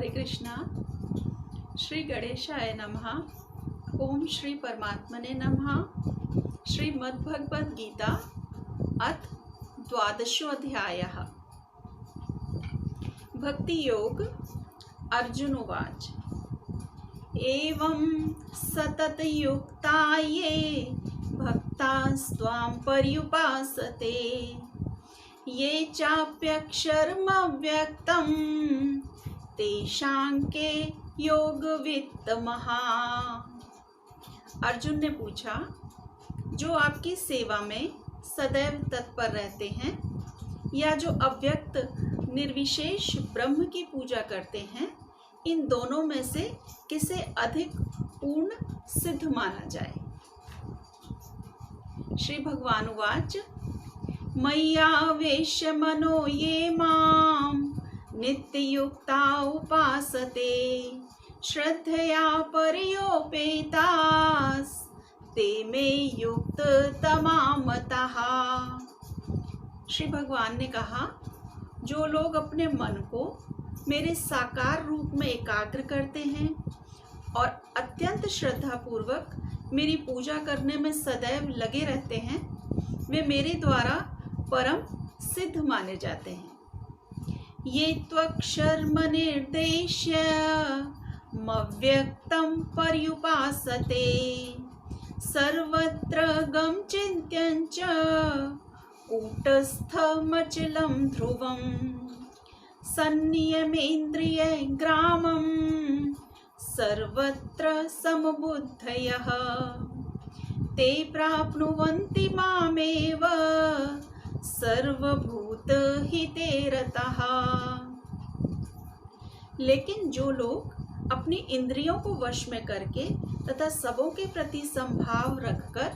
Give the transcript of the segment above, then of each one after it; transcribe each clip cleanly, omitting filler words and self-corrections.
हरे कृष्णा। श्री गणेशाय नमः। ओम श्री परमात्मने नमः। श्रीमद्भगवद गीता अथ द्वादशोऽध्यायः। भक्ति योग। अर्जुन उवाच एवं सततयुक्ता ये भक्तास्त्वां पर्युपासते ये चाप्यक्षरमव्यक्तं तेषां के योगवित्तमः। अर्जुन ने पूछा, जो आपकी सेवा में सदैव तत्पर रहते हैं या जो अव्यक्त निर्विशेष ब्रह्म की पूजा करते हैं, इन दोनों में से किसे अधिक पूर्ण सिद्ध माना जाए। श्री भगवान उवाच मय्यावेश्य मनो ये मां नित्ययुक्ता उपासते श्रद्धया पर्योपेतास् ते मे युक्ततमा मतः। श्री भगवान ने कहा, जो लोग अपने मन को मेरे साकार रूप में एकाग्र करते हैं और अत्यंत श्रद्धापूर्वक मेरी पूजा करने में सदैव लगे रहते हैं, वे मेरे द्वारा परम सिद्ध माने जाते हैं। ये त्वक्षरमनिर्देश्य मव्यक्तं पर्युपासते सर्वत्र गम चिन्त्यं च कूटस्थमचलं ध्रुवं संनियमेन्द्रियग्रामं सर्वत्र समबुद्धयः ते प्राप्नुवन्ति मामेव सर्वभूतहिते रतः। लेकिन जो लोग अपनी इंद्रियों को वश में करके तथा सबों के प्रति संभाव रखकर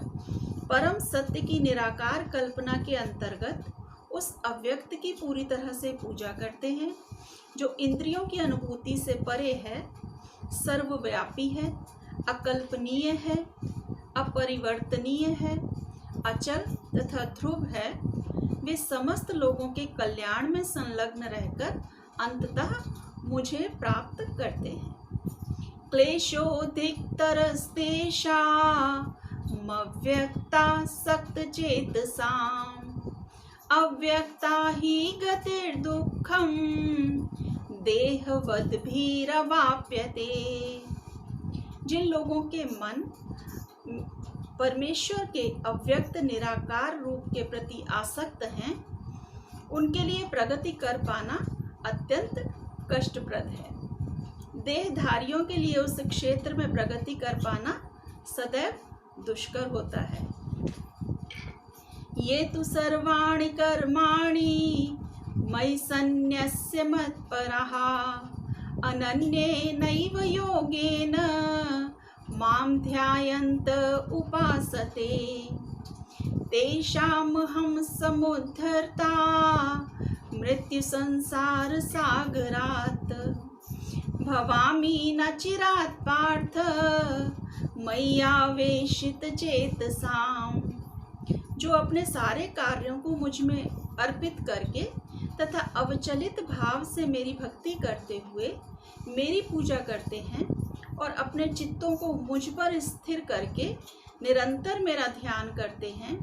परम सत्य की निराकार कल्पना के अंतर्गत उस अव्यक्त की पूरी तरह से पूजा करते हैं, जो इंद्रियों की अनुभूति से परे है, सर्वव्यापी है, अकल्पनीय है, अपरिवर्तनीय है, अचल तथा ध्रुव है, वे समस्त लोगों के कल्याण में संलग्न रहकर अंततः मुझे प्राप्त करते हैं। क्लेशोऽधिकतरस्तेषामव्यक्ता सक्तचेतसाम् अव्यक्ता हि गतिर्दुःखं देहवद्भिरवाप्यते। जिन लोगों के मन परमेश्वर के अव्यक्त निराकार रूप के प्रति आसक्त हैं, उनके लिए प्रगति कर पाना अत्यंत कष्टप्रद है। देहधारियों के लिए उस क्षेत्र में प्रगति कर पाना सदैव दुष्कर होता है। ये तु सर्वाणि कर्माणि मयि सन्न्यस्य मत्परः अनन्येनैव योगेन मां ध्यायन्त उपासते तेषामहं समुद्धर्ता मृत्युसंसारसागरात् भवामि न चिरात् पार्थ मय्यावेशितचेतसाम्। जो अपने सारे कार्यों को मुझ में अर्पित करके तथा अवचलित भाव से मेरी भक्ति करते हुए मेरी पूजा करते हैं और अपने चित्तों को मुझ पर स्थिर करके निरंतर मेरा ध्यान करते हैं,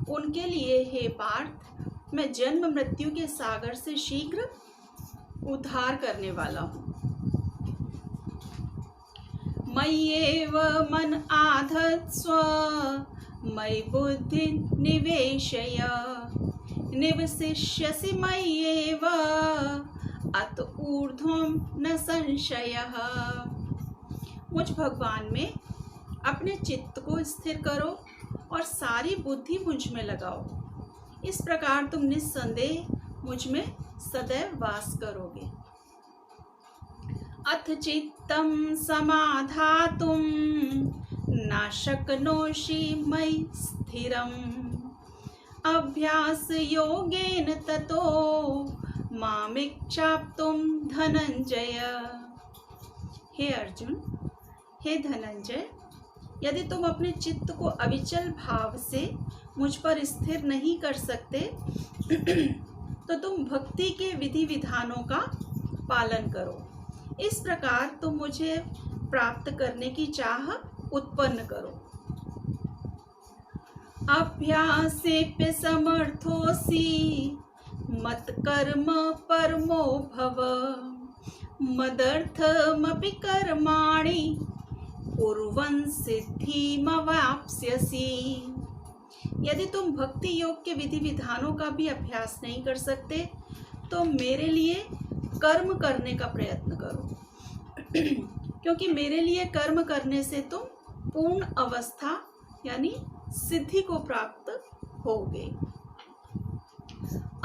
उनके लिए हे पार्थ, मैं जन्म मृत्यु के सागर से शीघ्र उद्धार करने वाला हूँ। मय्येव मन आधत्स्व मयि बुद्धि निवेशय निवसिष्यसि मय्येव अत ऊर्ध्वं न संशयः। मुझ भगवान में अपने चित्त को स्थिर करो और सारी बुद्धि मुझ में लगाओ। इस प्रकार तुम निस्संदेह मुझ में सदैव वास करोगे। अथ चित्तं समाधातुं न शक्नोषि मयि स्थिरम् अभ्यास योगेन ततो मामिच्छाप्तुं धनंजय। हे अर्जुन, हे धनंजय, यदि तुम अपने चित्त को अविचल भाव से मुझ पर स्थिर नहीं कर सकते तो तुम भक्ति के विधि विधानों का पालन करो। इस प्रकार तुम मुझे प्राप्त करने की चाह उत्पन्न करो। अभ्यासेप्य समर्थोऽसि मत्कर्म परमो भव, मदर्थमपि कर्माणि कुर्वन् सिद्धिमवाप्स्यसि। यदि तुम भक्ति योग के विधि विधानों का भी अभ्यास नहीं कर सकते तो मेरे लिए कर्म करने का प्रयत्न करो, क्योंकि मेरे लिए कर्म करने से तुम पूर्ण अवस्था यानी सिद्धि को प्राप्त होगे।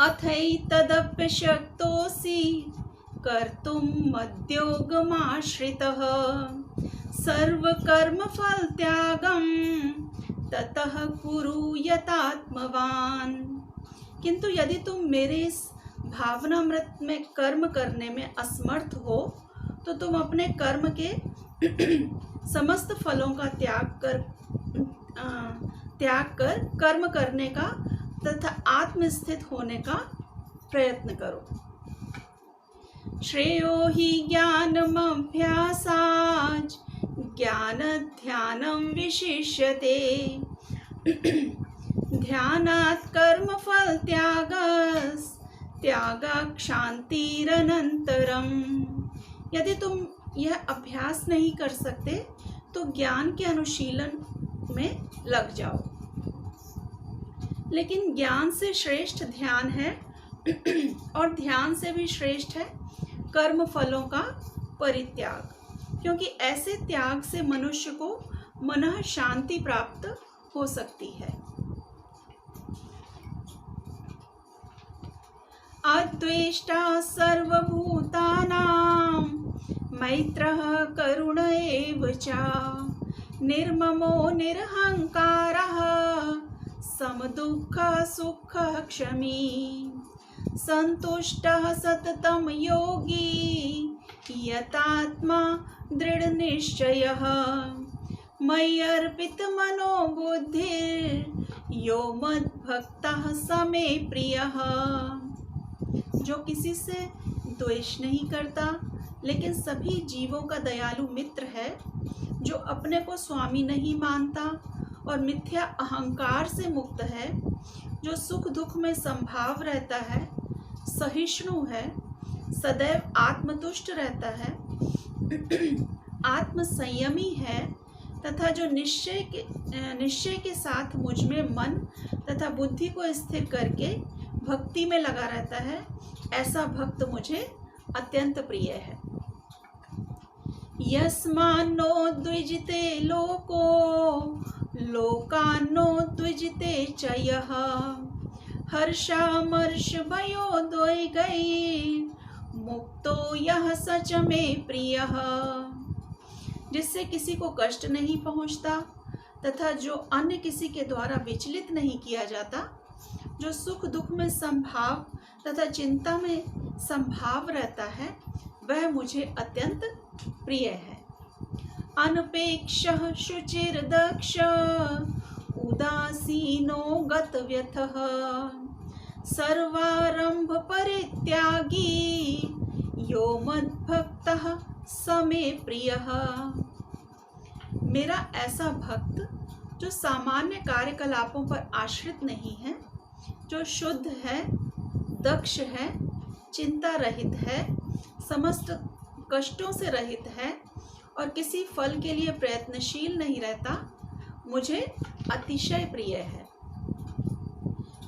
अथैतदप्य शक्तोऽसि कर्तुं मद्योगमाश्रितः, सर्वकर्मफलत्यागं ततः कुरु यतात्मवान्। किंतु यदि तुम मेरे इस भावनामृत में कर्म करने में असमर्थ हो तो तुम अपने कर्म के समस्त फलों का त्याग कर कर्म करने का तथा आत्मस्थित होने का प्रयत्न करो। श्रेयो हि ज्ञानमभ्यासाच् ज्ञानध्यानं विशिष्यते, ध्यानात् कर्मफल त्यागात् क्षान्तिरनन्तरम्। यदि तुम यह अभ्यास नहीं कर सकते तो ज्ञान के अनुशीलन में लग जाओ, लेकिन ज्ञान से श्रेष्ठ ध्यान है और ध्यान से भी श्रेष्ठ है कर्म फलों का परित्याग, क्योंकि ऐसे त्याग से मनुष्य को मनः शांति प्राप्त हो सकती है। अद्वेष्टा सर्वभूतानां मैत्रः करुण एव च, निर्ममो निरहंकारः समदुःखः सुखः क्षमी, संतुष्टः सततं योगी यतात्मा दृढ़निश्चयः, मयि अर्पितमनो बुद्धिर्यो मद्भक्तः स मे प्रियः। जो किसी से द्वेष नहीं करता लेकिन सभी जीवों का दयालु मित्र है, जो अपने को स्वामी नहीं मानता और मिथ्या अहंकार से मुक्त है, जो सुख दुख में संभाव रहता है, सहिष्णु है, सदैव आत्मतुष्ट रहता है, आत्म संयमी है तथा जो निश्चय के साथ मुझ में मन तथा बुद्धि को स्थिर करके भक्ति में लगा रहता है, ऐसा भक्त मुझे अत्यंत प्रिय है। यस्मान्नो द्विजते लोको लोकान्नो द्विजते च यः, हर्षामर्षभयोद्वेगैः मुक्तो यः स च मे प्रियः। जिससे किसी को कष्ट नहीं पहुंचता तथा जो अन्य किसी के द्वारा विचलित नहीं किया जाता, जो सुख दुख में संभाव तथा चिंता में संभाव रहता है, वह मुझे अत्यंत प्रिय है। अनपेक्षः शुचिर्दक्ष उदासीनो गतव्यथः, सर्वारंभ परित्यागी यो मद्भक्तः स मे प्रियः। मेरा ऐसा भक्त जो सामान्य कार्यकलापों पर आश्रित नहीं है, जो शुद्ध है, दक्ष है, चिंता रहित है, समस्त कष्टों से रहित है और किसी फल के लिए प्रयत्नशील नहीं रहता, मुझे अतिशय प्रिय है।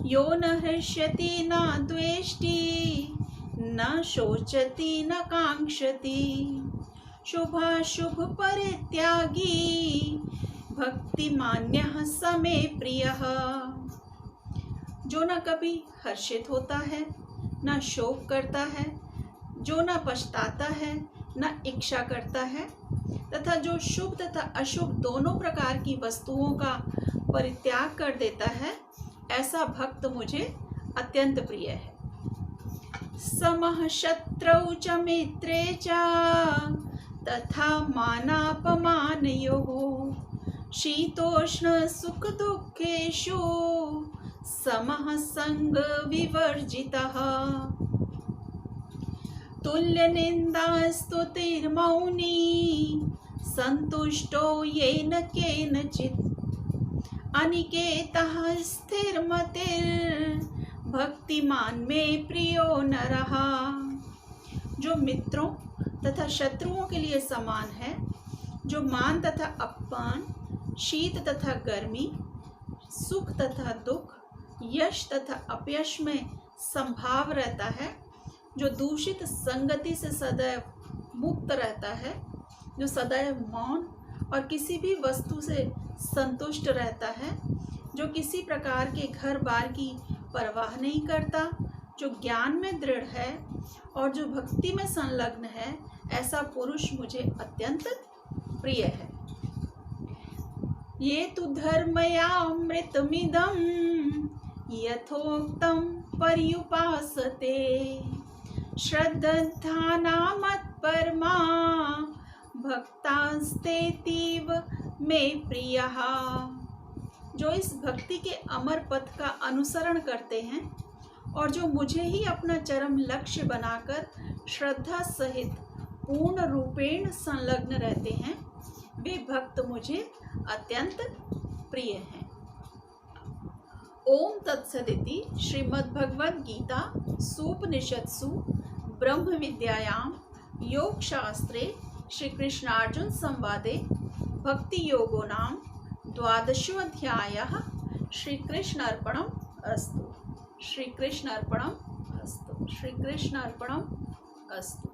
यो न हृष्यति न द्वेष्टि न शोचति न कांक्षति, शुभाशुभ परित्यागी भक्तिमान्यः स मे प्रियः। जो न कभी हर्षित होता है, न शोक करता है, जो न पछताता है, न इच्छा करता है तथा जो शुभ तथा अशुभ दोनों प्रकार की वस्तुओं का परित्याग कर देता है, ऐसा भक्त मुझे अत्यंत प्रिय है। समः शत्रौ च मित्रे च तथा मानापमानयोः, शीतोष्ण सुख दुःखेषु समः संग विवर्जितः। तुल्य निंदा स्तुतिर्मौनी संतुष्टो येन केनचित् अनिकेतः स्थिरमतिर् भक्तिमान में प्रियो नरः। जो मित्रों तथा शत्रुओं के लिए समान है, जो मान तथा अपमान, शीत तथा गर्मी, सुख तथा दुख, यश तथा अपयश में संभाव रहता है, जो दूषित संगति से सदैव मुक्त रहता है, जो सदैव मौन और किसी भी वस्तु से संतुष्ट रहता है, जो किसी प्रकार के घर बार की परवाह नहीं करता, जो ज्ञान में दृढ़ है और जो भक्ति में संलग्न है, ऐसा पुरुष मुझे अत्यंत प्रिय है। ये तु धर्मयामृतमिदं यथोक्तं पर्युपासते श्रद्धाना मत्परमा भक्तास्तेतीव मे प्रियः। जो इस भक्ति के अमर पथ का अनुसरण करते हैं और जो मुझे ही अपना चरम लक्ष्य बनाकर श्रद्धा सहित पूर्ण रूपेण संलग्न रहते हैं, वे भक्त मुझे अत्यंत प्रिय हैं। ओम तत्सदिति श्रीमद्भगवद गीता सूपनिषत्सु ब्रह्म विद्यायां योग शास्त्रे श्री कृष्णार्जुन संवादे भक्ति योगो नाम 12वाध्यायः। श्री कृष्ण अर्पणम् अस्तु। श्री कृष्ण अर्पणम् अस्तु। श्री कृष्ण अर्पणम् अस्तु।